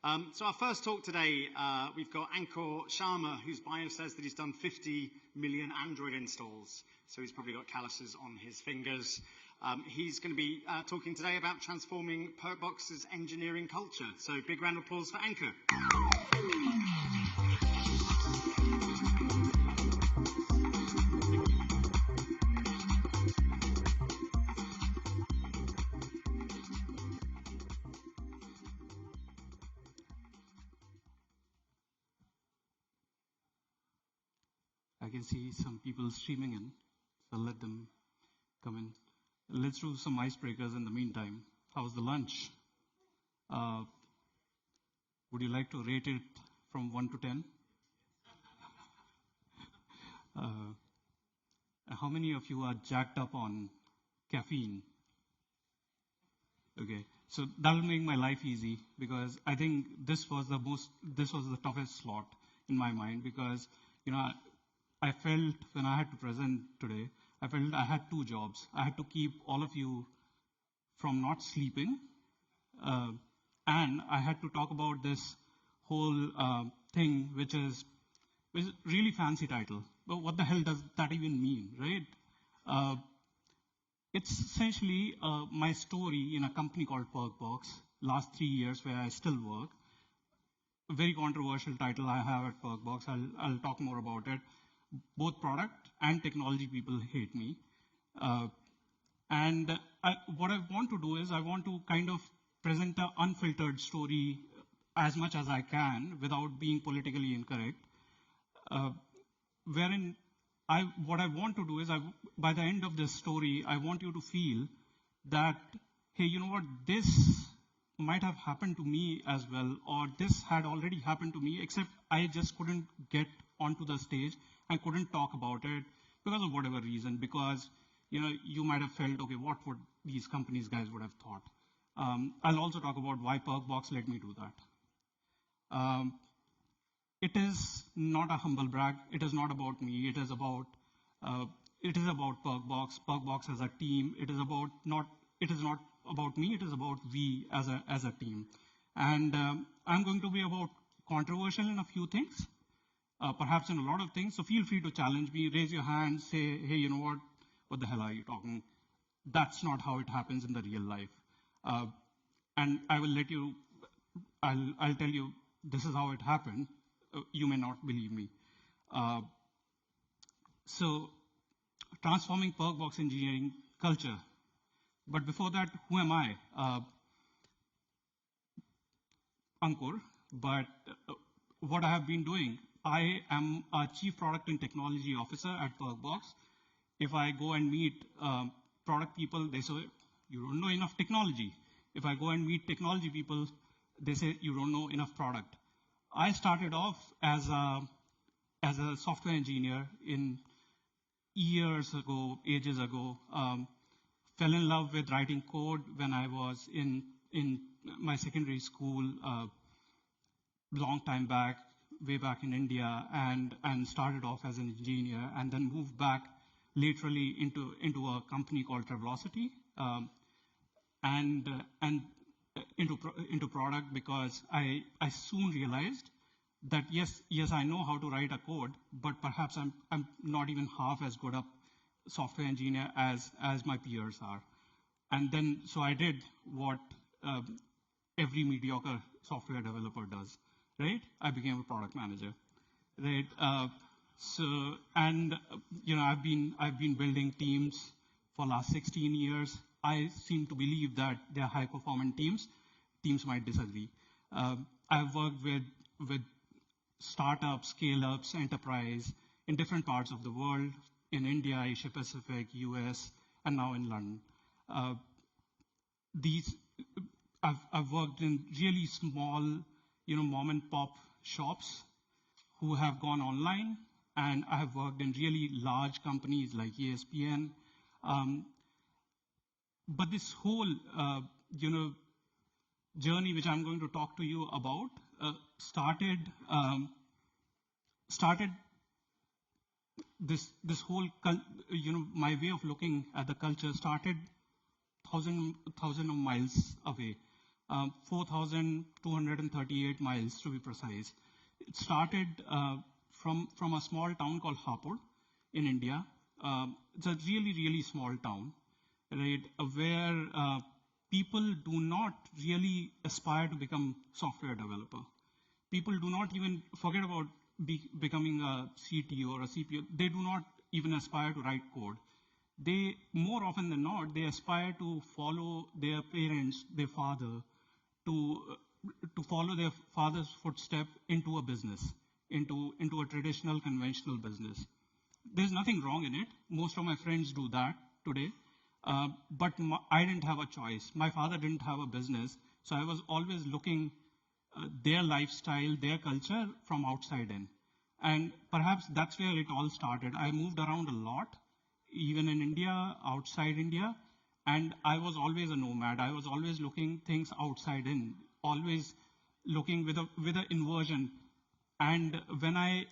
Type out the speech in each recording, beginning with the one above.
So our first talk today, we've got Ankur Sharma, whose bio says that he's done 50 million Android installs. So he's probably got calluses on his fingers. He's going to be talking today about transforming Perkbox's engineering culture. So big round of applause for Ankur. I can see some people streaming in, so I'll let them come in. Let's do some icebreakers in the meantime. How's the lunch? Would you like to rate it from 1 to 10? How many of you are jacked up on caffeine? Okay, so that'll make my life easy because I think this was the toughest slot in my mind because, I felt when I had to present today, I felt I had two jobs. I had to keep all of you from not sleeping, and I had to talk about this whole thing, which is really fancy title. But what the hell does that even mean, right? It's essentially my story in a company called Perkbox, last 3 years where I still work. A very controversial title I have at Perkbox. I'll talk more about it. Both product and technology people hate me. What I want to do is I want to kind of present an unfiltered story as much as I can without being politically incorrect. What I want to do is, by the end of this story, I want you to feel that, hey, you know what, this might have happened to me as well, or this had already happened to me, except I just couldn't get onto the stage and couldn't talk about it because of whatever reason, because you might have felt, okay, what would these companies guys would have thought. I'll also talk about why Perkbox let me do that. It is not a humble brag. It is not about me. It is about Perkbox. Perkbox as a team. It is not about me. It is about we as a team. And I'm going to be about controversial in a few things. Perhaps in a lot of things, so feel free to challenge me, raise your hand, say, hey, you know what the hell are you talking? That's not how it happens in the real life. And I will I'll tell you, this is how it happened. You may not believe me. So, transforming Perkbox engineering culture. But before that, who am I? Ankur, but what I have been doing, I am a Chief Product and Technology Officer at Perkbox. If I go and meet product people, they say, you don't know enough technology. If I go and meet technology people, they say, you don't know enough product. I started off as a software engineer in ages ago. Fell in love with writing code when I was in my secondary school, long time back, way back in India, and started off as an engineer, and then moved back laterally into a company called Velocity, and into product, because I soon realized that yes, I know how to write a code, but perhaps I'm not even half as good a software engineer as my peers are. And then so I did what every mediocre software developer does. Right? I became a product manager. Right? I've been building teams for the last 16 years. I seem to believe that they're high-performing teams. Teams might disagree. I've worked with startups, scale-ups, enterprise in different parts of the world, in India, Asia Pacific, US, and now in London. I've worked in really small, mom and pop shops who have gone online, and I have worked in really large companies like ESPN. But this whole, journey which I'm going to talk to you about started this whole, my way of looking at the culture started thousands of miles away. 4,238 miles to be precise. It started from a small town called Hapur in India. It's a really, really small town, right, where people do not really aspire to become software developer. People do not even forget about becoming a CTO or a CPO. They do not even aspire to write code. They, more often than not, they aspire to follow their parents, their father, to follow their father's footstep into a business, into a traditional, conventional business. There's nothing wrong in it. Most of my friends do that today. But I didn't have a choice. My father didn't have a business, so I was always looking their lifestyle, their culture from outside in. And perhaps that's where it all started. I moved around a lot, even in India, outside India, and I was always a nomad. I was always looking things outside in, always looking with an inversion. And when I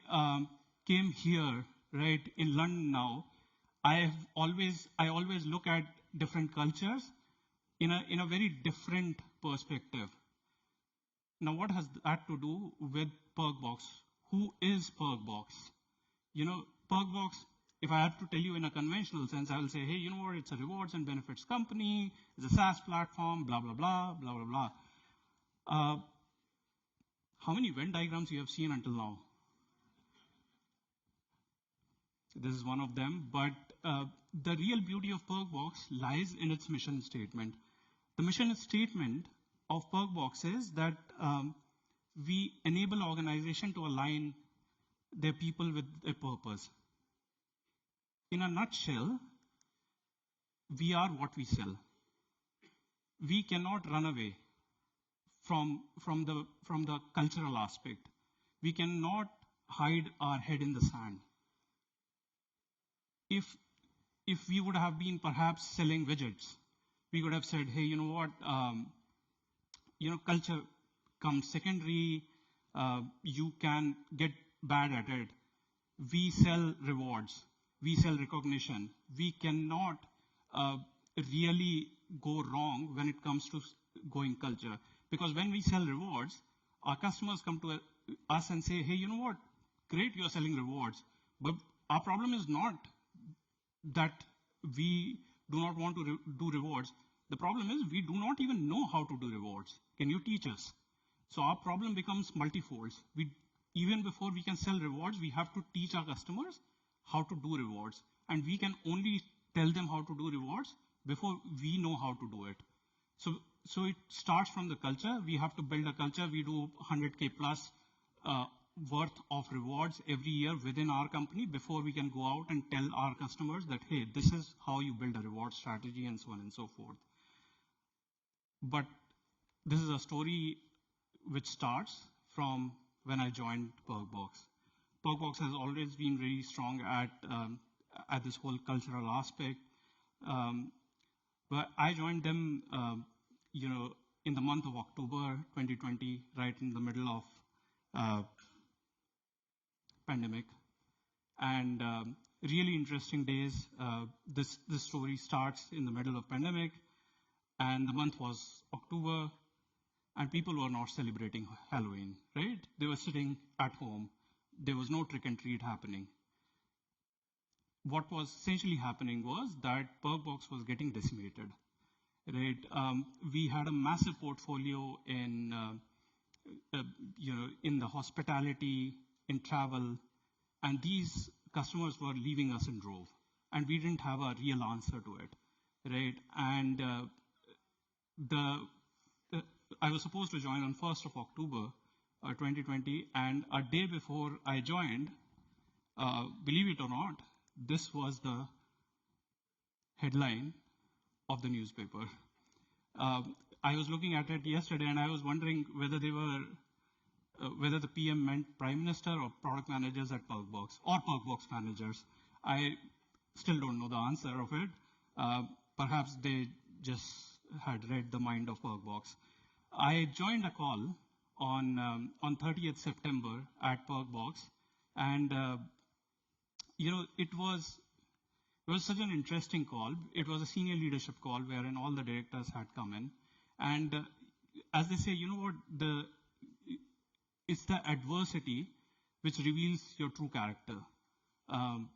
came here, right, in London now, I always look at different cultures in a very different perspective. Now, what has that to do with Perkbox? Who is Perkbox? You know, Perkbox, if I have to tell you in a conventional sense, I will say, hey, you know what, it's a rewards and benefits company, it's a SaaS platform, blah, blah, blah, blah, blah, blah. How many Venn diagrams you have seen until now? This is one of them, but the real beauty of Perkbox lies in its mission statement. The mission statement of Perkbox is that we enable organization to align their people with a purpose. In a nutshell, we are what we sell. We cannot run away from the cultural aspect. We cannot hide our head in the sand. If we would have been perhaps selling widgets, we would have said, hey, you know what, culture comes secondary, you can get bad at it. We sell rewards, we sell recognition. We cannot really go wrong when it comes to going culture. Because when we sell rewards, our customers come to us and say, hey, you know what, great, you're selling rewards. But our problem is not that we do not want to do rewards. The problem is we do not even know how to do rewards. Can you teach us? So our problem becomes multifold. Even before we can sell rewards, we have to teach our customers how to do rewards. And we can only tell them how to do rewards before we know how to do it. So it starts from the culture. We have to build a culture. We do 100K plus worth of rewards every year within our company before we can go out and tell our customers that, hey, this is how you build a reward strategy and so on and so forth. But this is a story which starts from when I joined Perkbox. Perkbox has always been really strong at this whole cultural aspect. But I joined them, in the month of October 2020, right in the middle of pandemic, and really interesting days. This story starts in the middle of pandemic, and the month was October, and people were not celebrating Halloween, right? They were sitting at home. There was no trick and treat happening. What was essentially happening was that Perkbox was getting decimated, right? We had a massive portfolio in the hospitality, in travel, and these customers were leaving us in drove, and we didn't have a real answer to it, right? And I was supposed to join on 1st of October 2020, and a day before I joined, believe it or not, this was the headline of the newspaper. I was looking at it yesterday, and I was wondering whether the PM meant Prime Minister or product managers at Perkbox, or Perkbox managers. I still don't know the answer of it. Perhaps they just had read the mind of Perkbox. I joined a call on 30th September at Perkbox, and it was such an interesting call. It was a senior leadership call wherein all the directors had come in, and as they say, you know what, it's the adversity which reveals your true character. While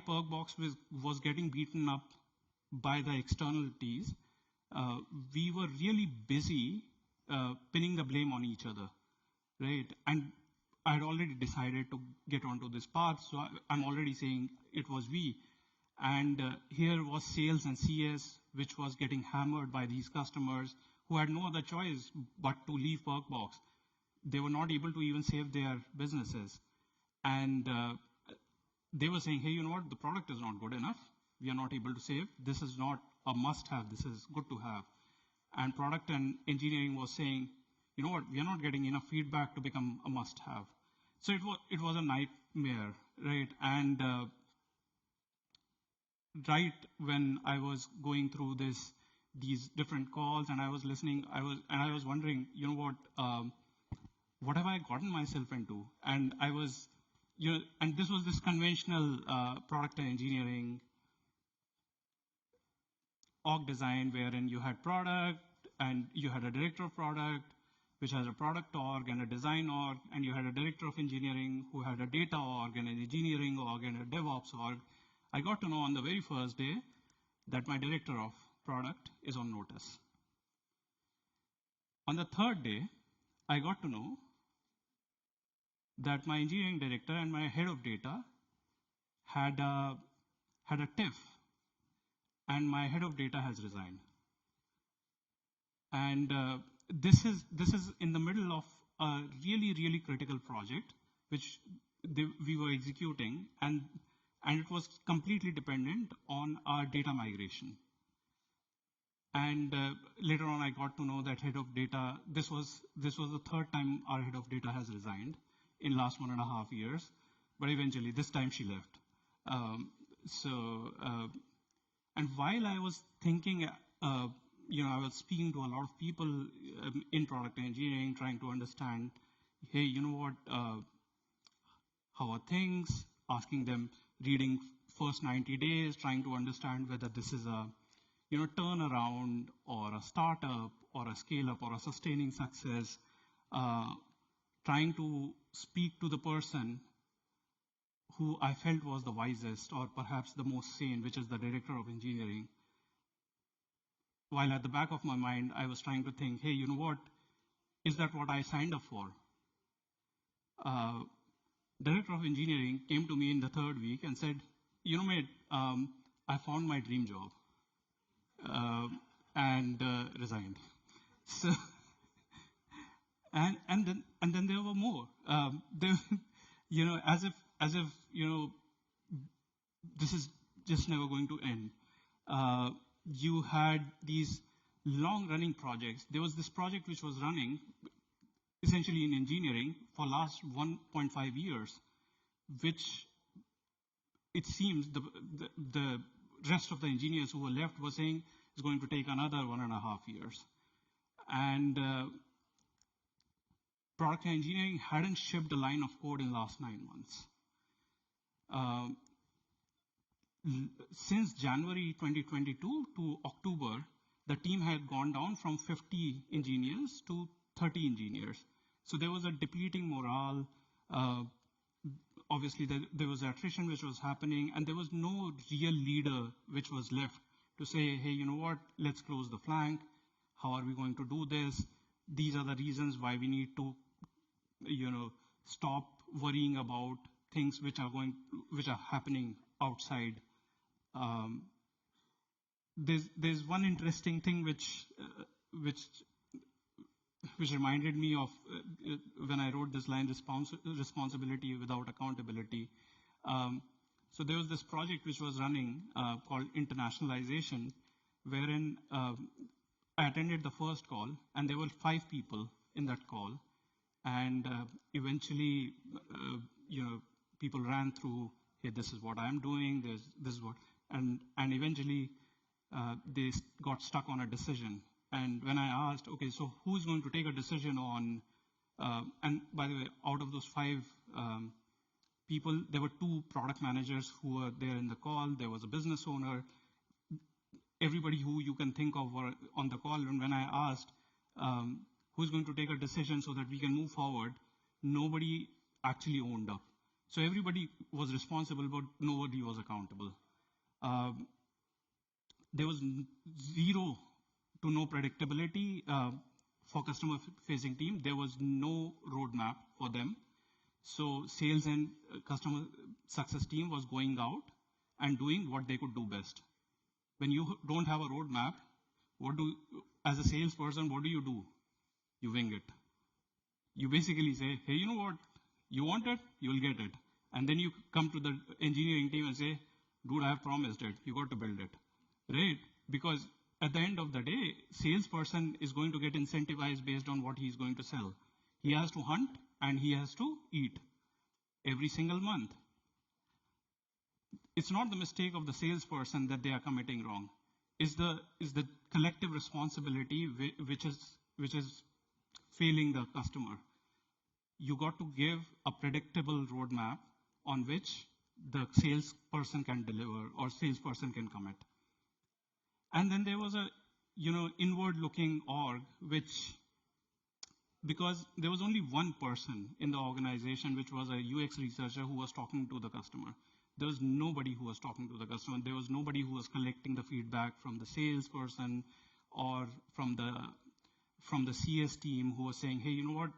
Perkbox was getting beaten up by the externalities, we were really busy pinning the blame on each other, right? And I had already decided to get onto this path, so I'm already saying it was we. And here was sales and CS, which was getting hammered by these customers who had no other choice but to leave Perkbox. They were not able to even save their businesses. And they were saying, hey, you know what, the product is not good enough. We are not able to save. This is not a must-have. This is good to have. And product and engineering was saying, you know what, we are not getting enough feedback to become a must-have. So it was a nightmare, right? And right when I was going through these different calls and I was listening, I was wondering, you know what have I gotten myself into? And I was, and this was this conventional product and engineering org design wherein you had product and you had a director of product, which has a product org and a design org, and you had a director of engineering who had a data org and an engineering org and a DevOps org. I got to know on the very first day that my director of product is on notice. On the third day, I got to know that my engineering director and my head of data had a tiff, and my head of data has resigned. And this is in the middle of a really, really critical project, which we were executing, and it was completely dependent on our data migration. And later on, I got to know that head of data, this was the third time our head of data has resigned in last 1.5 years, but eventually this time she left. And while I was thinking, I was speaking to a lot of people in product engineering, trying to understand, hey, you know what, how are things? Asking them, reading first 90 days, trying to understand whether this is a turnaround or a startup or a scale-up or a sustaining success, trying to speak to the person who I felt was the wisest or perhaps the most sane, which is the director of engineering. While at the back of my mind, I was trying to think, hey, you know what, is that what I signed up for? Director of engineering came to me in the third week and said, you know, mate, I found my dream job. And resigned. So, and then there were more. As if this is just never going to end. You had these long-running projects. There was this project which was running essentially in engineering for last 1.5 years, which it seems the rest of the engineers who were left were saying is going to take another 1.5 years. And product engineering hadn't shipped a line of code in the last 9 months. Since January 2022 to October, the team had gone down from 50 engineers to 30 engineers. So there was a depleting morale. Obviously, there was attrition which was happening, and there was no real leader which was left to say, hey, you know what, let's close the flank. How are we going to do this? These are the reasons why we need to, stop worrying about things which are happening outside. There's one interesting thing which reminded me of when I wrote this line, responsibility without accountability. So there was this project which was running called internationalization, wherein I attended the first call, and there were 5 people in that call. And eventually, people ran through, hey, this is what I'm doing, this is what, and eventually they got stuck on a decision. And when I asked, okay, so who's going to take a decision on, and by the way, out of those 5 people, there were 2 product managers who were there in the call. There was a business owner. everybody who you can think of were on the call. And when I asked who's going to take a decision so that we can move forward, nobody actually owned up. So everybody was responsible, but nobody was accountable. There was zero to no predictability for customer-facing team. There was no roadmap for them. So sales and customer success team was going out and doing what they could do best. When you don't have a roadmap, as a salesperson, what do? You wing it. You basically say, hey, you know what? You want it, you'll get it. And then you come to the engineering team and say, dude, I have promised it. You got to build it, right? Because at the end of the day, salesperson is going to get incentivized based on what he's going to sell. He has to hunt and he has to eat every single month. It's not the mistake of the salesperson that they are committing wrong. It's the collective responsibility which is failing the customer. You got to give a predictable roadmap on which the salesperson can deliver or salesperson can commit. And then there was a inward-looking org, which, because there was only one person in the organization, which was a UX researcher who was talking to the customer. There was nobody who was talking to the customer. There was nobody who was collecting the feedback from the salesperson or from the CS team who was saying, hey, you know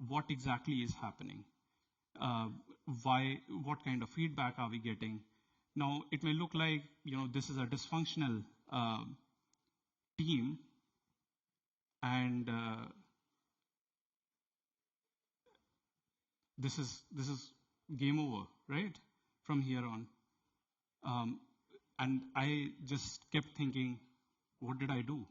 what exactly is happening? What kind of feedback are we getting? Now, it may look like, this is a dysfunctional team, and this is game over, right? From here on. And I just kept thinking, what did I do?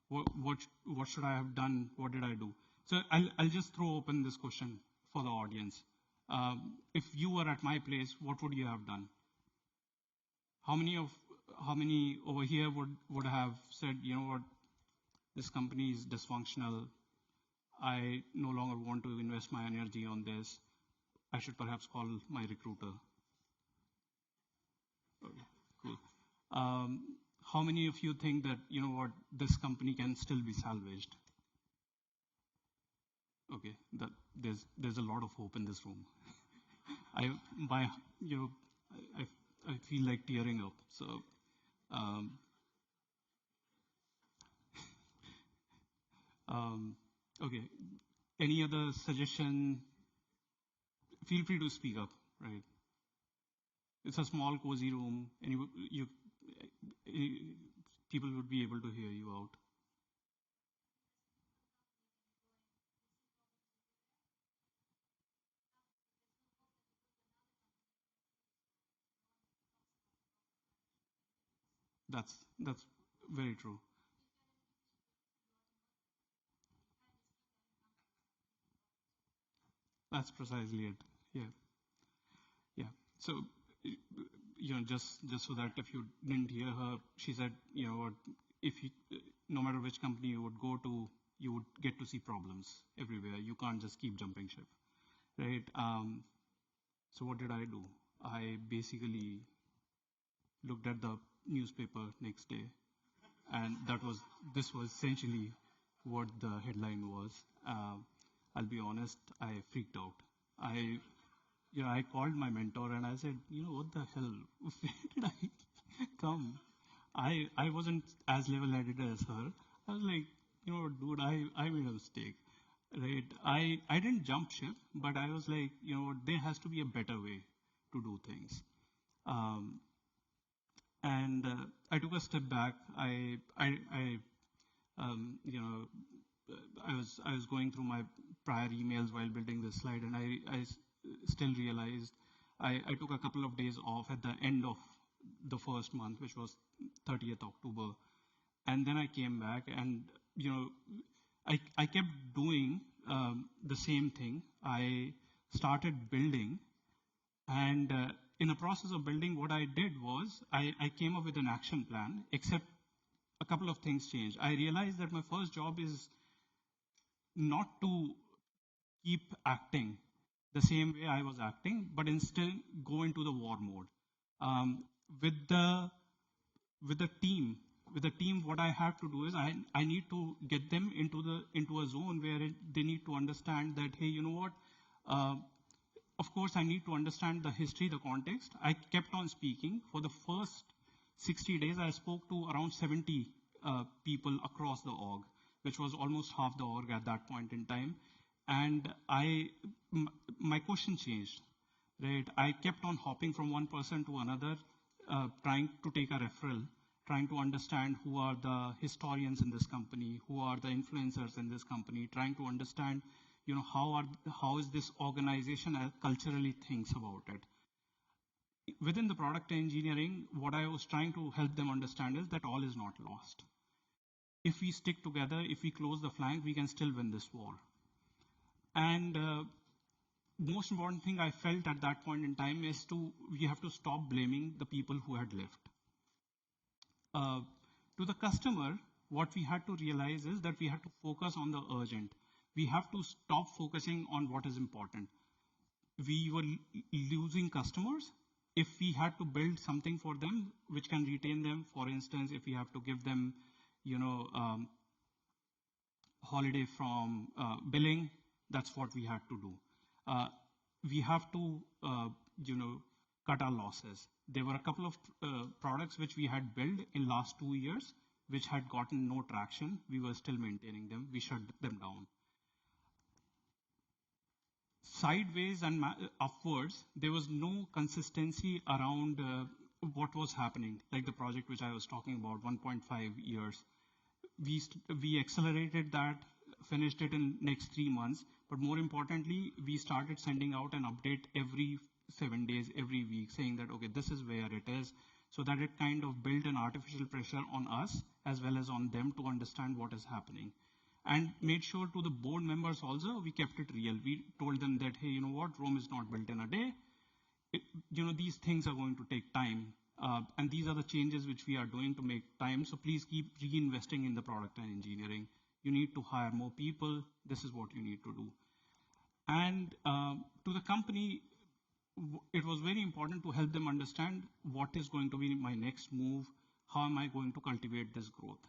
What should I have done? What did I do? So I'll just throw open this question for the audience. If you were at my place, what would you have done? How many over here would have said, you know what, this company is dysfunctional. I no longer want to invest my energy on this. I should perhaps call my recruiter. Okay, cool. How many of you think that, you know what, this company can still be salvaged? Okay, there's a lot of hope in this room. I feel like tearing up. So, okay. Any other suggestion? Feel free to speak up. Right. It's a small, cozy room, and people would be able to hear you out. That's very true. That's precisely it. Yeah. Yeah. So, just so that if you didn't hear her, she said, if you, no matter which company you would go to, you would get to see problems everywhere. You can't just keep jumping ship, right? So what did I do? I basically looked at the newspaper next day, and this was essentially what the headline was. I'll be honest, I freaked out. I called my mentor and I said, what the hell? Where did I come? I wasn't as level-headed as her. I was like, dude, I made a mistake, right? I didn't jump ship, but I was like, there has to be a better way to do things. And I took a step back. I was going through my prior emails while building this slide, and I still realized I took a couple of days off at the end of the first month, which was 30th October. And then I came back and, I kept doing the same thing. I started building, and in the process of building, what I did was I came up with an action plan, except a couple of things changed. I realized that my first job is not to keep acting the same way I was acting, but instead go into the war mode. With the team with the team, what I have to do is I need to get them into a zone where they need to understand that, hey, you know what? Of course, I need to understand the history, the context. I kept on speaking. For the first 60 days, I spoke to around 70 people across the org, which was almost half the org at that point in time. And my question changed, right? I kept on hopping from one person to another, trying to take a referral, trying to understand who are the historians in this company, who are the influencers in this company, trying to understand, how is this organization culturally thinks about it. Within the product engineering, what I was trying to help them understand is that all is not lost. If we stick together, if we close the flank, we can still win this war. And most important thing I felt at that point in time is we have to stop blaming the people who had left. To the customer, what we had to realize is that we had to focus on the urgent. We have to stop focusing on what is important. We were losing customers. If we had to build something for them which can retain them, for instance, if we have to give them, holiday from billing, that's what we had to do. We have to, cut our losses. There were a couple of products which we had built in last 2 years, which had gotten no traction. We were still maintaining them. We shut them down. Sideways and upwards, there was no consistency around what was happening, like the project which I was talking about, 1.5 years. We accelerated that, finished it in next 3 months, but more importantly, we started sending out an update every 7 days, every week, saying that, okay, this is where it is, so that it kind of built an artificial pressure on us as well as on them to understand what is happening. And made sure to the board members also, we kept it real. We told them that, hey, you know what, Rome is not built in a day. These things are going to take time. And these are the changes which we are doing to make time. So please keep reinvesting in the product and engineering. You need to hire more people. This is what you need to do. And to the company, it was very important to help them understand what is going to be my next move. How am I going to cultivate this growth?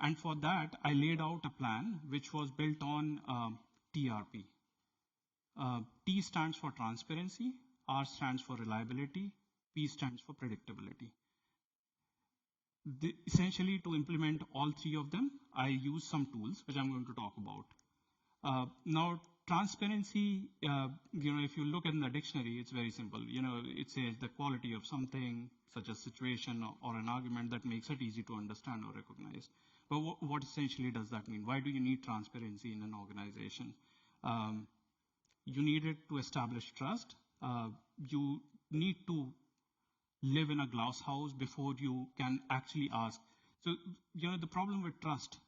And for that, I laid out a plan which was built on TRP. T stands for transparency, R stands for reliability, P stands for predictability. Essentially, to implement all three of them, I use some tools, which I'm going to talk about. Now, transparency, if you look in the dictionary, it's very simple. It says the quality of something, such as situation or an argument that makes it easy to understand or recognize. But what essentially does that mean? Why do you need transparency in an organization? You need it to establish trust. You need to live in a glass house before you can actually ask. So, the problem with trust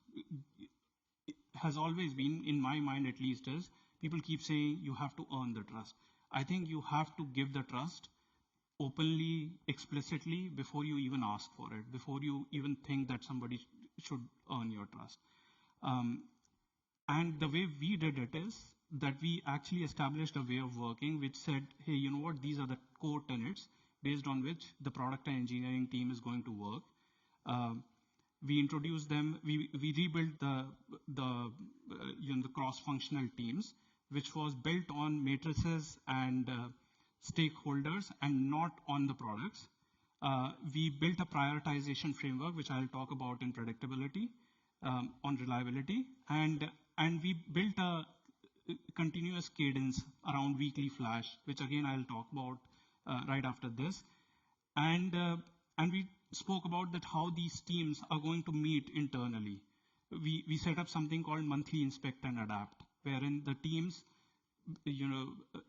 has always been, in my mind at least, is people keep saying you have to earn the trust. I think you have to give the trust openly, explicitly, before you even ask for it, before you even think that somebody should earn your trust. And the way we did it is that we actually established a way of working which said, hey, you know what, these are the core tenets based on which the product and engineering team is going to work. We introduced them, we rebuilt the cross-functional teams, which was built on matrices and stakeholders and not on the products. We built a prioritization framework, which I'll talk about in predictability, on reliability, and we built a continuous cadence around weekly flash, which again I'll talk about right after this. And we spoke about that how these teams are going to meet internally. We set up something called monthly inspect and adapt, wherein the teams,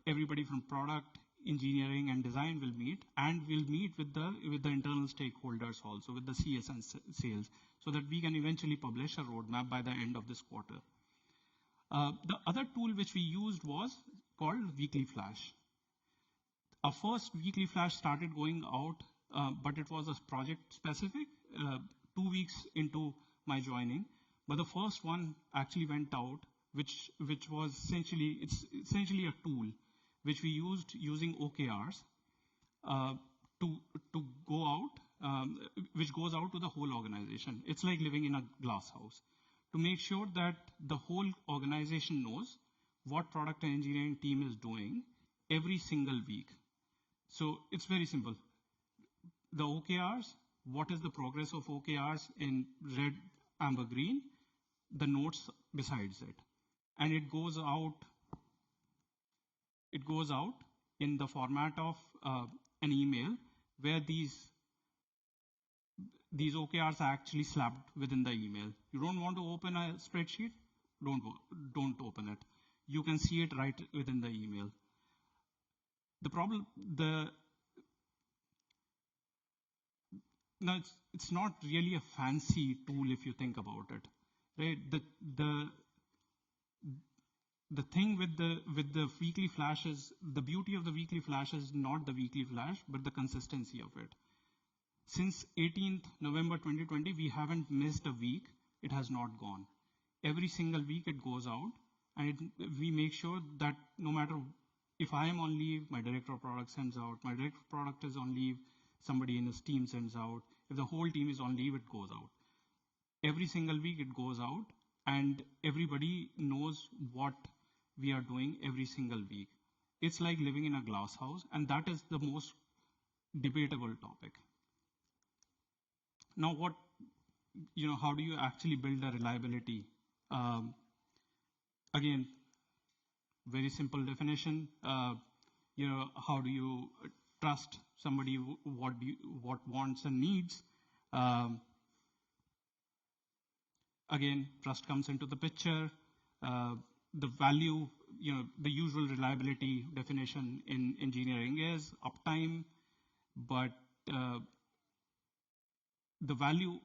everybody from product, engineering, and design will meet, and we'll meet with the internal stakeholders also, with the CS and sales, so that we can eventually publish a roadmap by the end of this quarter. The other tool which we used was called Weekly Flash. Our first Weekly Flash started going out, but it was a project specific, 2 weeks into my joining. But the first one actually went out, which was it's essentially a tool which we used using OKRs to go out which goes out to the whole organization. It's like living in a glass house. To make sure that the whole organization knows what product and engineering team is doing every single week. So it's very simple. The OKRs, what is the progress of OKRs in red, amber, green, the notes besides it. And it goes out in the format of an email where these OKRs are actually slapped within the email. You don't want to open a spreadsheet? Don't open it. You can see it right within the email. Now it's not really a fancy tool if you think about it, right? The thing with the weekly flash is, the beauty of the weekly flash is not the weekly flash, but the consistency of it. Since 18th November 2020, we haven't missed a week. It has not gone. Every single week it goes out, and we make sure that no matter if I am on leave, my director of product sends out. My director of product is on leave, somebody in his team sends out. If the whole team is on leave, it goes out. Every single week it goes out, and everybody knows what we are doing every single week. It's like living in a glass house, and that is the most debatable topic. Now, how do you actually build a reliability? Again, very simple definition. How do you trust somebody what wants and needs? Again, trust comes into the picture. The value, the usual reliability definition in engineering is uptime, but the value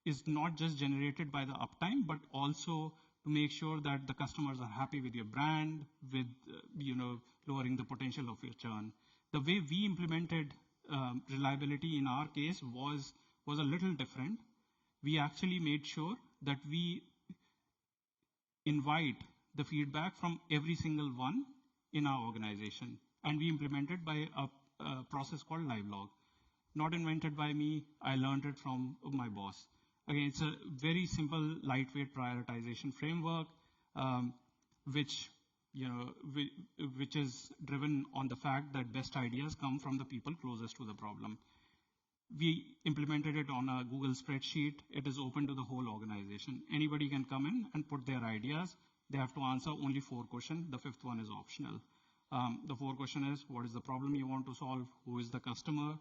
is not just generated by the uptime, but also to make sure that the customers are happy with your brand, with lowering the potential of your churn. The way we implemented reliability in our case was a little different. We actually made sure that we invite the feedback from every single one in our organization, and we implemented by a process called LiveLog. Not invented by me, I learned it from my boss. Again, it's a very simple, lightweight prioritization framework, which is driven on the fact that best ideas come from the people closest to the problem. We implemented it on a Google spreadsheet. It is open to the whole organization. Anybody can come in and put their ideas. They have to answer only 4 questions. The 5th one is optional. The 4th question is, what is the problem you want to solve? Who is the customer?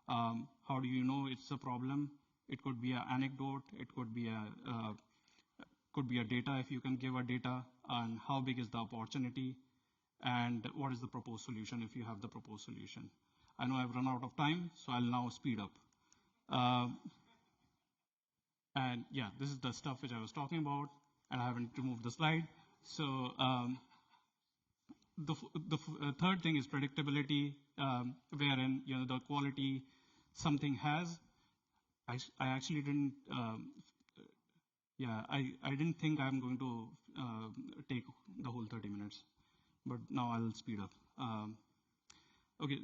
How do you know it's a problem? It could be an anecdote. It could be a data, if you can give a data, and how big is the opportunity, and what is the proposed solution if you have the proposed solution. I know I've run out of time, so I'll now speed up. And yeah, this is the stuff which I was talking about, and I haven't removed the slide. So the third thing is predictability, wherein the quality something has. I actually didn't. I didn't think I'm going to take the whole 30 minutes, but now I'll speed up. Okay,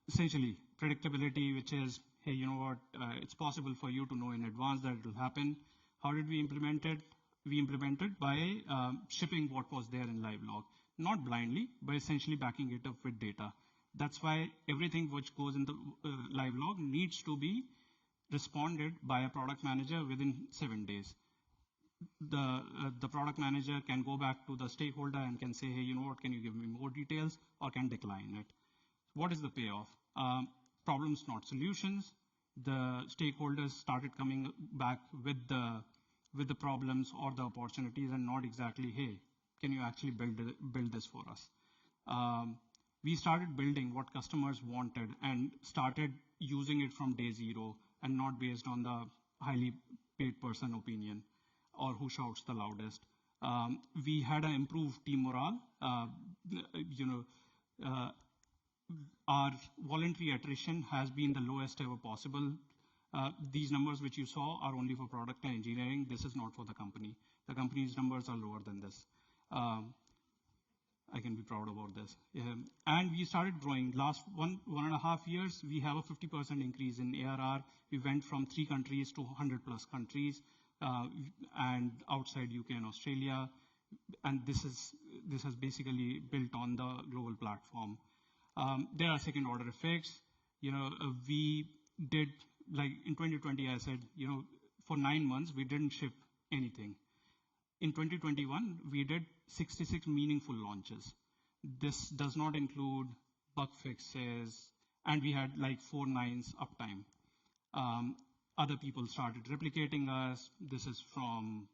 essentially predictability, which is, hey, you know what? It's possible for you to know in advance that it will happen. How did we implement it? We implemented by shipping what was there in LiveLog, not blindly, but essentially backing it up with data. That's why everything which goes in the LiveLog needs to be responded by a product manager within 7 days. The product manager can go back to the stakeholder and can say, hey, you know what, can you give me more details, or can decline it. What is the payoff? Problems, not solutions. The stakeholders started coming back with the problems or the opportunities, and not exactly, hey, can you actually build this for us? We started building what customers wanted and started using it from day 0, and not based on the highly paid person opinion or who shouts the loudest. We had an improved team morale. Our voluntary attrition has been the lowest ever possible. These numbers which you saw are only for product and engineering. This is not for the company. The company's numbers are lower than this. I can be proud about this. And we started growing. Last 1.5 years, we have a 50% increase in ARR. We went from 3 countries to 100 plus countries, and outside UK and Australia. And this has basically built on the global platform. There are second order effects. We did, like in 2020, I said, for 9 months, we didn't ship anything. In 2021, we did 66 meaningful launches. This does not include bug fixes, and we had like 4 nines uptime. Other people started replicating us. This is from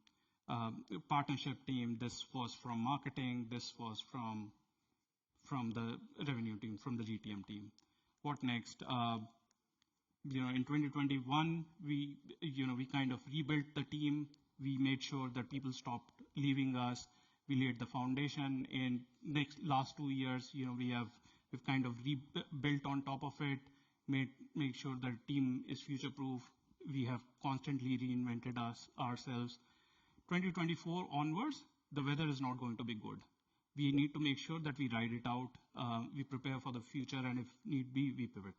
partnership team. This was from marketing. This was from the revenue team, from the GTM team. What next? In 2021, we kind of rebuilt the team. We made sure that people stopped leaving us. We laid the foundation. In last 2 years, we've kind of rebuilt on top of it, make sure that the team is future-proof. We have constantly reinvented ourselves. 2024 onwards, the weather is not going to be good. We need to make sure that we ride it out, we prepare for the future, and if need be, we pivot.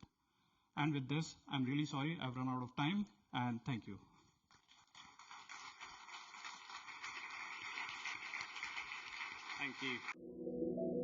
And with this, I'm really sorry I've run out of time, and thank you. Thank you.